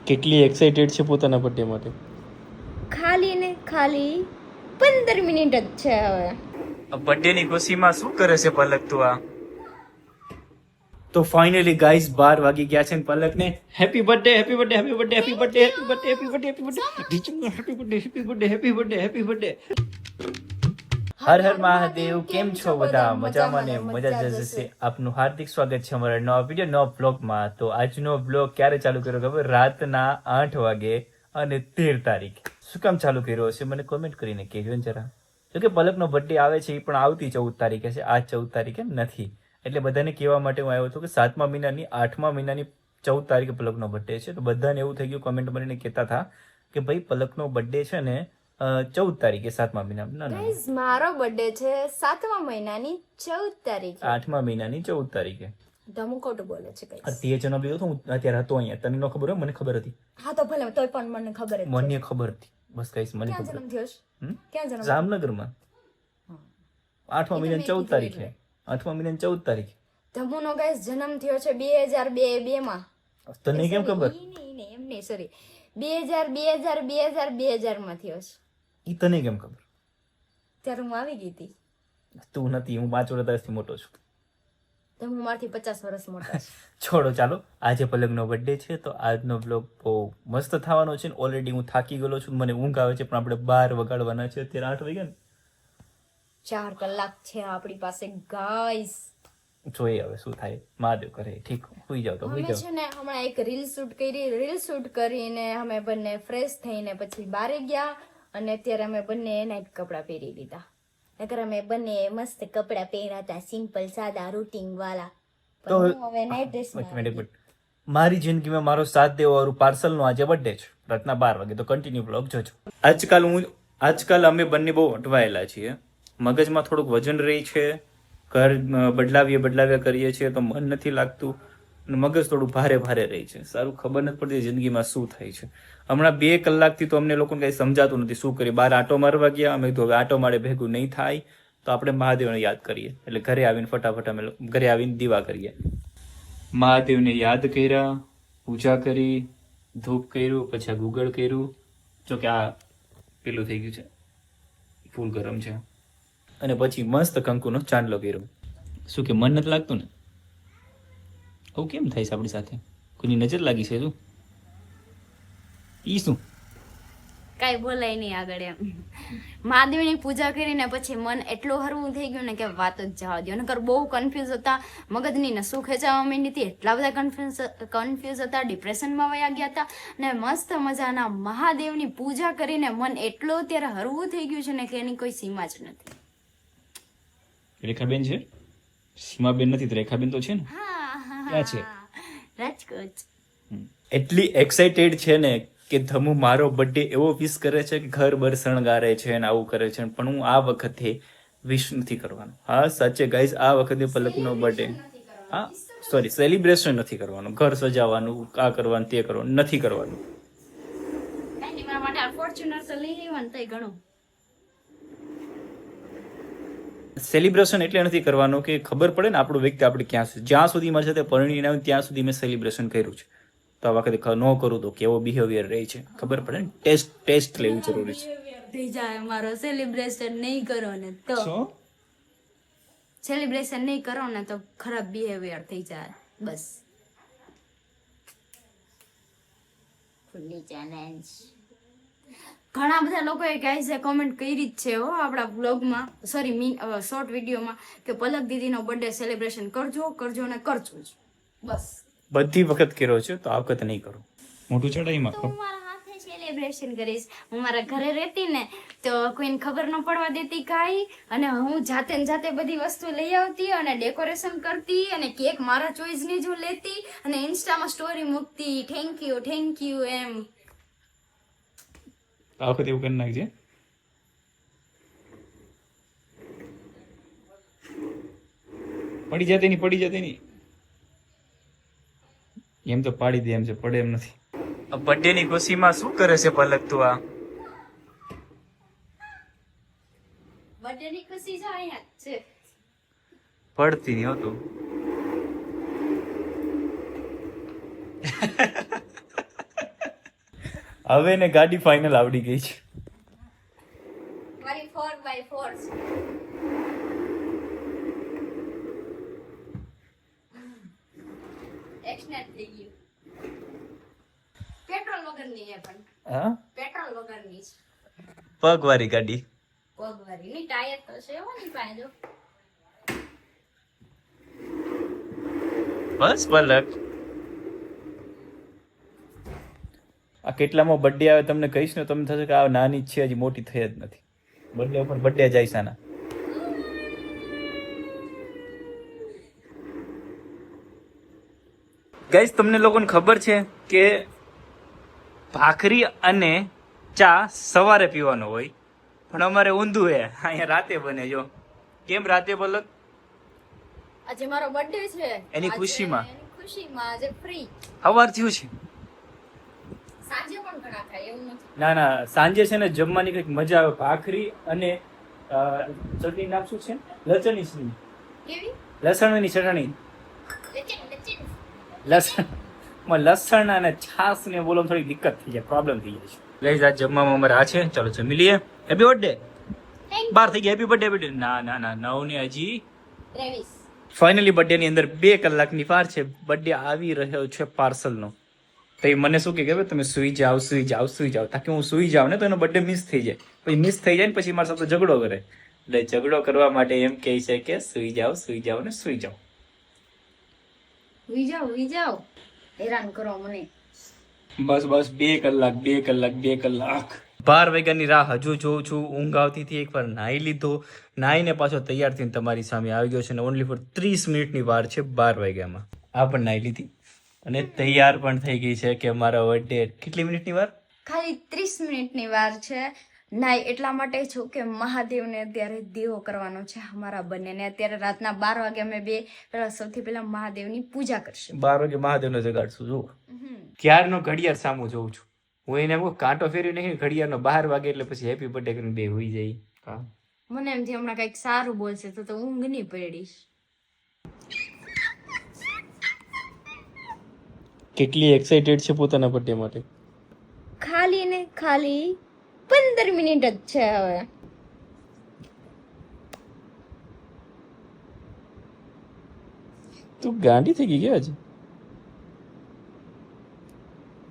કેટલી એક્સાઇટેડ છે પોતાના બર્થડે માટે? ખાલી ને ખાલી 15 મિનિટ જ છે હવે. બર્થડે ની ખુશીમાં શું કરે છે પલક તું આ? તો ફાઇનલી ગાઈસ 12 વાગી ગયા છે ને પલકને happy birthday happy birthday happy birthday happy birthday happy birthday happy birthday happy birthday happy birthday happy birthday happy birthday happy birthday. હર હર મહાદેવ, કેમ છો બધા? મજામાં ને મજા જ જશે. આપનું હાર્દિક સ્વાગત છે અમારા નવા વિડીયો નવા બ્લોગમાં. તો આજનો બ્લોગ ક્યારે ચાલુ કર્યો ખબર? રાતના 8 વાગે અને 13 તારીખ. શું કામ ચાલુ કર્યો હશે મને કોમેન્ટ કરીને કહેજો ને જરા. જો કે પલકનો બર્થડે આવે છે એ પણ આવતી 14 તારીખે છે, આજ 14 તારીખે નથી. એટલે બધાને કહેવા માટે હું આવ્યો હતો કે 7મા મહિનાની 8મા મહિનાની 14 તારીખે પલકનો બર્થડે છે. તો બધાને એવું થઈ ગયું, કમેન્ટ કરીને કહેતા હતા કે ભાઈ પલકનો બર્થડે છે ને 14 તારીખે 7મા મહિનામાં. ના ના, ગાઈઝ મારો બર્થડે છે 7મા મહિનાની 14 તારીખે. 8મા મહિનાની 14 તારીખે. તો હું ખોટું બોલે છે ગાઈઝ. તે જણાવ્યું હતું, હું અત્યારે હતો અહીંયા. તને ન ખબર હોય, મને ખબર હતી. હા તો ભલે, તોય પણ મને ખબર જ છે. મને ખબર હતી, બસ કઈશ મને ક્યાં ખબર જન્મ થયો છે? હતી. ક્યાં જન્મ? જામનગરમાં 8મા મહિનાની 14 તારીખે. 8મા મહિનાની 14 તારીખે. ધમુનો ગાઈઝ જન્મ થયો છે 2002 માં. તને કેમ ખબર? નહીં એમ નહીં, સોરી, 2000 માં થયો છે. ઈ તને કેમ ખબર? ત્યારે હું આવી ગઈ હતી. તું નથી, હું 5 વર્ષથી મોટો છું. તો હું મારથી 50 વર્ષ મોટા છું. છોડો, ચાલો. આજે પલકનો બર્થડે છે તો આજનો બ્લોગ બહુ મસ્ત થવાનો છે. ઓલરેડી હું થાકી ગયેલો છું, મને ઊંઘ આવે છે, પણ આપણે 12 વગાડવાના છે. અત્યારે 8 વાગ્યા ને. 4 કલાક છે આપણી પાસે ગાઈસ. જોઈએ હવે શું થાય, મહાદેવ કરે. ઠીક, સુઈ જાવ તો સુઈ અમે જાવ. છે ને હમણાં એક રીલ શૂટ કરીને અમે બંને ફ્રેશ થઈને પછી બારે ગયા અને અત્યારે અમે બંને નાઇટ કપડાં પહેરી લીધા. નકર અમે બંને મસ્ત કપડાં પહેર્યા હતા, સિમ્પલ સાદા રૂટિન વાળા. તો પણ હું હવે નાઇટ ડ્રેસમાં. મારી જિંદગીમાં મારો સાથ દેવાવાળું પાર્સલનો આજે બર્થડે છે, રાતના 12 વાગે. તો કન્ટિન્યુ બ્લોગ જોજો. આજકાલ અમે બંને બહુ અટવાયેલા છીએ. મગજમાં થોડુંક વજન રહી છે, ઘર બદલાવ્યા કરીએ છીએ તો મન નથી લાગતું અને મગજ થોડું ભારે રહી છે. સારું ખબર નથી પડતી જિંદગીમાં શું થાય છે. હમણાં 2 કલાકથી તો અમને લોકોને કઈ સમજાતું નથી શું કરીએ. બહાર આટો મારવા ગયા, અમે તો હવે આટો મારે ભેગું નહીં થાય તો આપણે મહાદેવને યાદ કરીએ. એટલે ઘરે આવીને ફટાફટ અમે ઘરે આવીને દીવા કરીએ. મહાદેવને યાદ કર્યા, પૂજા કરી, ધૂપ કર્યું, પછી આ ગુગળ કર્યું. જો કે આ પેલું થઈ ગયું છે, ફૂલ ગરમ છે. અને પછી મસ્ત કંકુનો ચાંદલો કર્યો. શું કે મન નથી લાગતું ને? આવું કેમ થાય છે આપણી સાથે? કોઈની નજર લાગી છે શું? ઈ શું? કાંઈ બોલાય નહીં આગળ એમ. મહાદેવની પૂજા કરીને પછી મન એટલું હરવું થઈ ગયું ને કે વાત જ જવા દો. નકર બહુ કન્ફ્યુઝ હતા, મગજની નસું ખેંચાવા માંડી હતી, એટલા બધા કન્ફ્યુઝ હતા, ડિપ્રેશનમાં વયા ગયા હતા. ને મસ્ત મજાના મહાદેવની પૂજા કરીને મન એટલું અત્યારે હરવું થઈ ગયું છે ને કે એની કોઈ સીમા જ નથી. રેખાબેન છે? સીમાબેન નથી તો રેખાબેન તો છે ને. ક્યાં છે? રાજકોટ. એટલી એક્સાઇટેડ છે ને કે ધમુ મારો બર્થડે એવો વિશ કરે છે કે ઘર બર શણગારે છે ને આવું કરે છે, પણ હું આ વખતે વિશ નથી કરવાનો. હા સાચે ગાઈઝ, આ વખતે પલકનો બર્થડે, હા સોરી, સેલિબ્રેશન નથી કરવાનું. ઘર સજાવવાનું, આ કરવાનું, તે કરવાનું નથી કરવાનું. મારા માટે ફોર્ચ્યુનર તો લઈ આવ્યા ને તઈ ઘણું. સેલિબ્રેશન એટલે નથી કરવાનું કે ખબર પડે ને આપણું વ્યક્તિ આપણે ક્યાં છે. જ્યાં સુધી મારી સાથે પરણીને આવ્યું ત્યાં સુધી મેં સેલિબ્રેશન કર્યું છે. તો આ વખતે ન કરું તો કેવો બિહેવિયર રહે છે ખબર પડે ને. ટેસ્ટ લેવી જરૂરી છે. થઈ જાય મારો સેલિબ્રેશન નહીં કરો ને તો સેલિબ્રેશન નહીં કરો ને તો ખરાબ બિહેવિયર થઈ જાય. બસ ઘણા બધા લોકોએ ગાઈઝે કોમેન્ટ કરી જ છે હો આપણા બ્લોગમાં, સોરી શોર્ટ વિડીયોમાં, કે પલક દીદીનો બર્થડે સેલિબ્રેશન કરજો ને કરજો જ. બસ બધી વખત કર્યો છે તો આ વખત નહીં કરું. મોટું ચડાઈમાં હું મારા હાથે સેલિબ્રેશન કરીશ. હું મારા ઘરે રહેતી ને તો કોઈને ખબર ન પડવા દેતી કાંઈ, અને હું જાતે ને જાતે બધી વસ્તુ લઈ આવતી અને ડેકોરેશન કરતી અને કેક મારા ચોઈસની જ હું લેતી અને ઇન્સ્ટામાં સ્ટોરી મૂકતી, થેન્ક યુ એમ. આ વખત એવું કરી નાખજે. પડી જતી નહીં. એમ તો પાડી દે એમ છે, પડે એમ નથી. બર્થડે ની ખુશીમાં શું કરે છે પલક તું આ? બર્થડે ની ખુશી જો અહીંયા જ છે. પડતી નહીં હોતું. હવે ને ગાડી ફાઇનલ આવડી ગઈ છે. મારી 4x4 એક્સનેટ થઈ ગયું. પેટ્રોલ વગરની છે પણ હા પેટ્રોલ વગરની છે. પગવાળી ગાડી. પગવાળી ની ટાયર તો છે હો ની પાસે જો. બસ પલક. આ કેટલામાં બર્થડે આવે તમને કહીશ ને તમને થશે કે આ નાની જ છે હજી મોટી થઈ જ નથી. બર્થડે ઉપર બર્થડે જાય સાના. ગાઈસ તમને લોકોને ખબર છે કે ભાખરી અને ચા સવારે પીવાનો હોય પણ અમારે ઊંધું હે અહીંયા રાતે બને. જો કેમ રાતે પલક? આજે મારો બર્થડે છે. એની ખુશીમાં. એની ખુશીમાં આજે ફ્રી. સવાર થયું છે. સાંજે પણ ઘણા ખાય એવું નથી. ના ના સાંજે છે ને જમવાની કંઈક મજા આવે. ભાખરી અને ચટણી નામ શું છે? લસણની. કેવી? લસણની ચટણી. લચીન. લસણ અને છાસ ને બોલો થોડી દિક્કત થઈ જાય, પ્રોબ્લેમ થઈ જાય છે. ગાઈસ આ જમવામાં અમારે આ છે. ચાલો જમી લઈએ. Happy birthday. બાર થઈ ગયા. Happy birthday. ના ના ના 9 ને હજી 23. ફાઇનલી બર્થડે ની અંદર 2 કલાકની વાર છે. બર્થડે આવી રહ્યો છે પાર્સલનો. તો એ મને શું કે ખબર, તમે સુઈ જાઓ તાકી હું સુઈ જાઉં ને તો એનો બર્થડે મિસ થઈ જાય. પછી મિસ થઈ જાય ને પછી મારા સાથે ઝઘડો કરે. એટલે ઝઘડો કરવા માટે એમ કહે છે કે સુઈ જાઓ ને સુઈ જાઓ. વી જાઓ હેરાન કરો મને. બસ 2 કલાક 12 વાગ્યાની રાહ હજુ જોઉં છું. ઊંઘ આવતી હતી. એકવાર નાહી લીધો. નાહીને પાછો તૈયાર થઈને તમારી સામે આવી ગયો છે ને ઓનલી ફોર 30 મિનિટની વાર છે 12 વાગ્યામાં. આ પણ નાહી લીધી અને તૈયાર પણ થઈ ગઈ છે કે મારો બર્થડે. કેટલી મિનિટની વાર? ખાલી 30 મિનિટની વાર છે. નાઈ એટલા માટે છું કે મહાદેવને અત્યારે દીવો કરવાનો છે અમારા બંનેને. અત્યારે રાતના 12 વાગે અમે બે સૌથી પહેલા મહાદેવની પૂજા કરશું. 12 વાગે મહાદેવને જગાડશું. જો ક્યારનો ઘડિયાળ સામું જોઉં છું હું. એને એમ કહું કાંટો ફેરવી નહીં ઘડિયાળનો 12 વાગે એટલે પછી હેપી બર્થડે કરીને બે હોઈ જાય. મને એમ થી હમણાં કઈક સારું બોલશે તો ઊંઘ નહીં પડીશ. કેટલી એક્સાઇટેડ છે પોતાના બર્થડે માટે. ખાલી ને ખાલી 15 મિનિટ જ છે હવે. તું ગાંડી થઈ ગઈ કે આજે?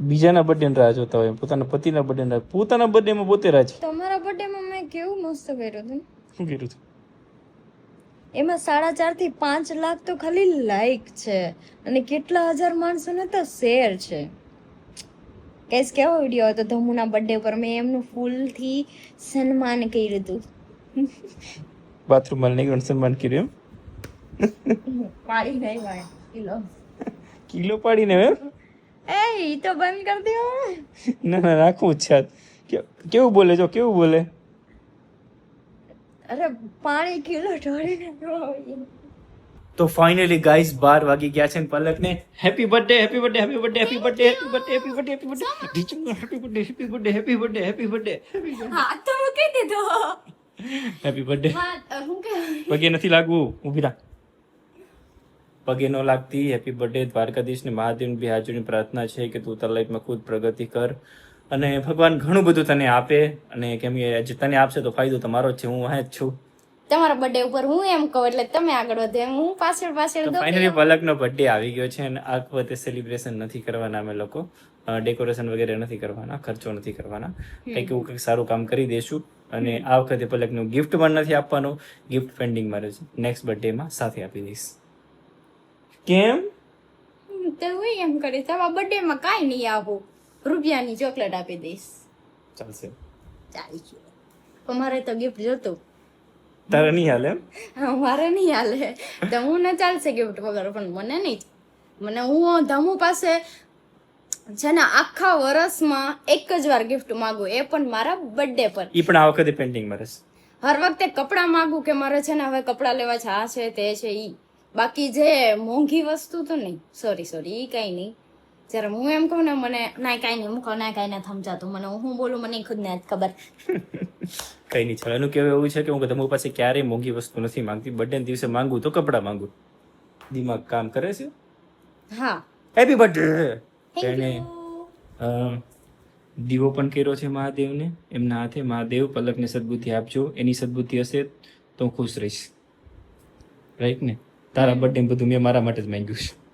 બીજાના બર્થડે રાહ જોતા હોય, પોતાના પતિના બર્થડે રાહ. પોતાના બર્થડે માં પોતે રાહ છે. તમારા બર્થડે માં મેં કેવું મસ્ત કર્યું હતું. શું કર્યું હતું? એમાં 4.5 થી 5 લાખ તો ખાલી લાઈક છે અને કેટલા હજાર માણસોને તો શેર છે. કઈસ કેવો વિડીયો હતો ધમુના બર્થડે પર મેં એમનું ફૂલથી સન્માન કર્યું હતું. બાથરૂમમાં લઈને સન્માન કર્યું પાડી નહીં ભાઈ કિલો પાડીને એમ? ઈ તો બંધ કર દો. ના રાખવું જ છે. કેવું બોલે? જો કેવું બોલે. અરે પાણી કિલો ઢોળીને. તો ફાઇનલી ગાઈસ 12 વાગી ગયા છે ને પલકને happy birthday happy birthday happy birthday happy birthday happy birthday happy birthday happy birthday happy birthday happy birthday happy birthday happy birthday. હા તો મૂકી દીધો. Happy birthday. હું કે પગે નથી લાગવું. ઊભી રાખ. પગે ન લાગતી. Happy birthday. દ્વારકાધીશ ને મહાદેવની બે હાજરીની પ્રાર્થના છે કે તું તારા લાઈફમાં ખુદ પ્રગતિ કર અને ભગવાન ઘણું બધું તને આપે. અને કેમ કે જે તને આપશે તો ફાયદો તમારો જ છે. હું અહીં જ છું. તમારા બર્થડે ઉપર હું એમ કહું એટલે તમે આગળ વધો એમ હું પાછળ ફાઇનલી પલકનો બર્થડે આવી ગયો છે અને આ વખતે સેલિબ્રેશન નથી કરવાના અમે લોકો. ડેકોરેશન વગેરે નથી કરવાના, ખર્ચો નથી કરવાના. કંઈક એવું કંઈક સારું કામ કરી દઈશું. અને આ વખતે પલકનું ગિફ્ટ પણ નથી આપવાનું. ગિફ્ટ પેન્ડિંગમાં રહે છે. નેક્સ્ટ બર્થડેમાં સાથે આપી દઈશ. કેમ? તો હું એમ કરીશ તમારા બર્થડે માં કાંઈ નહીં આપું. રૂપિયાની ચોકલેટ આપી દઈશ. ચાલશે. ચાલી ગયું. પણ મારે તો ગિફ્ટ જોતું. તારે નહીં હાલે એમ? મારે નહીં હાલે તો હું ને ચાલશે ગિફ્ટ વગર પણ મને નહીં. મને હું ધમુ પાસે છે ને આખા વર્ષમાં એક જ વાર ગિફ્ટ માંગુ એ પણ મારા બર્થડે પર. ઈ પણ આ વખતે પેન્ડિંગમાં રહેશે. હર વખતે કપડાં માંગુ કે મારે છે ને હવે કપડાં લેવા છે આ છે તે છે ઈ. બાકી જે મોંઘી વસ્તુ તો નહીં. સોરી ઈ કઈ નહીં. જયારે હું એમ કહું ને મને ના કઈ નહીં મૂકો ના કઈ ના સમજાતું. મને હું બોલું મને ખુદ ને ખબર. કઈ નહીં. ચાલો એનું કહેવું એવું છે કે હું તમારી પાસે ક્યારેય મોંઘી વસ્તુ નથી માંગતી. બર્થડે દિવસે માંગુ તો કપડાં માંગુ. દિમાગ કામ કરે છે. હા હેપી બર્થડે. થેન્ક તેને યુ. દીવો પણ કર્યો છે મહાદેવને, એમના હાથે. મહાદેવ પલકને સદબુદ્ધિ આપજો, એની સદબુદ્ધિ હશે તો હું ખુશ રહીશ. રાઈટ ને? તારા બર્થડે બધું મેં મારા માટે જ માંગ્યું છે.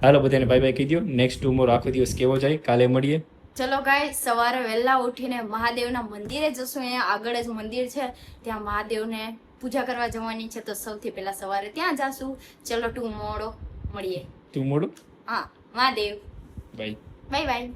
હાલો બધાને બાય બાય કહી દો. નેક્સ્ટ ટુમોરો આખો દિવસ કેવો જાય કાલે મળીએ. ચલો ગાય, સવારે વહેલા ઉઠીને મહાદેવના મંદિરે જશું. અહીંયા આગળ જ મંદિર છે, ત્યાં મહાદેવને પૂજા કરવા જવાની છે, તો સૌથી પહેલા સવારે ત્યાં જાશું. ચલો ટુમોરો મળીએ. તું મોડું. હા, મહાદેવ. Bye bye bye.